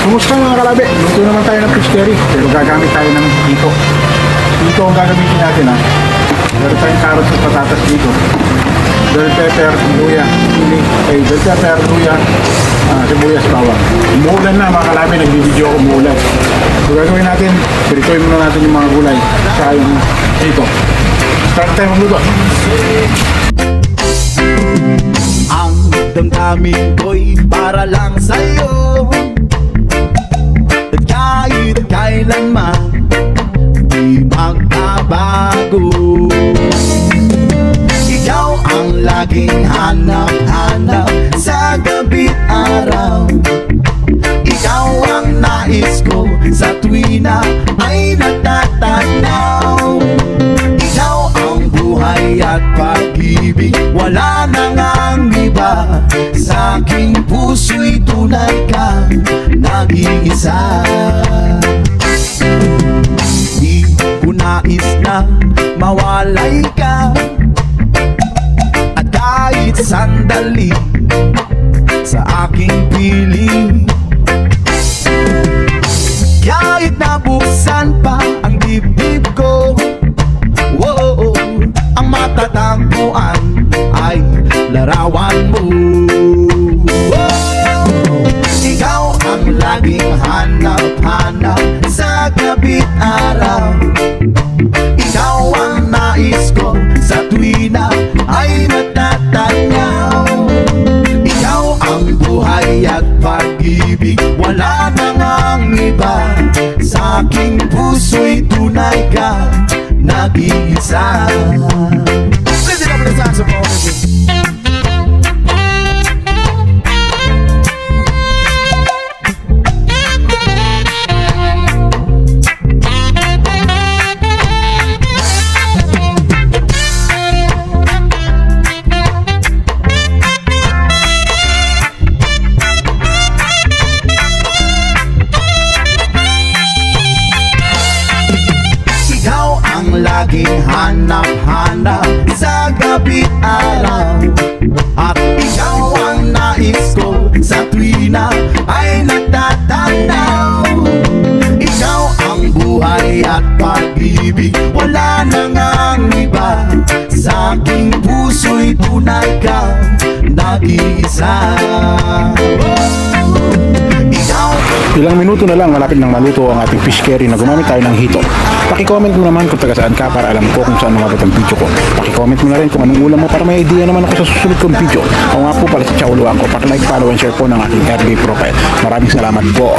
Kumusta mga kalabi? Luto naman tayo ng fish curry, pero gagamit tayo ng hito. Hito ang gagamitin natin ha. Meron tayong carrots at patatas dito. Bell pepper, luya, chili, bell pepper, luya, sibuyas, bawang. Umuulan na mga kalabi, nagbibideo ako umuulan. So gagawin natin, piritoy muna natin yung mga gulay sa yung hito. Start tayo magluto. Ang damdamin ko'y para lang sa'yo, at kahit kailanman di magbabago. Ikaw ang laging hanap-hanap sa gabi't araw. Ikaw ang nais ko sa tuwina ay natatanaw. Ikaw ang buhay at pag-ibig, wala nang ang iba. Sa aking puso'y tunay kang nag-iisa. Di ko nais na mawalay ka, at kahit sandali sa aking piling. Kahit nabuksan pa ang dibdib ko, whoa, ang matatagpuan ay larawan mo. Whoa, ikaw ang laging hanap-hanap sa gabi't araw. Ikaw ang nais ko sa tuwina ay natatanaw. Ikaw ang buhay at pag-ibig, wala nang ang iba. Sa aking puso'y tunay ka nag-iisa. Listen up to the saxophone. Laging hanap-hanap sa gabi't araw, at ikaw ang nais ko sa tuwina ay nagtatanaw. Ikaw ang buhay at pag-ibig, wala nang ang iba. Sa aking puso'y tunay ka nag-iisa. Ilang minuto na lang malapit nang maluto ang ating fish curry na gumamit tayo ng hito. Paki-comment mo naman kung taga saan ka para alam ko kung saan umabot ang video ko. Paki-comment mo na rin kung anong ulam mo para may idea naman ako sa susunod kong video. Ako nga po pala si Chaulo ako. Paki-like, follow and share po ng aking FB profile. Maraming salamat po.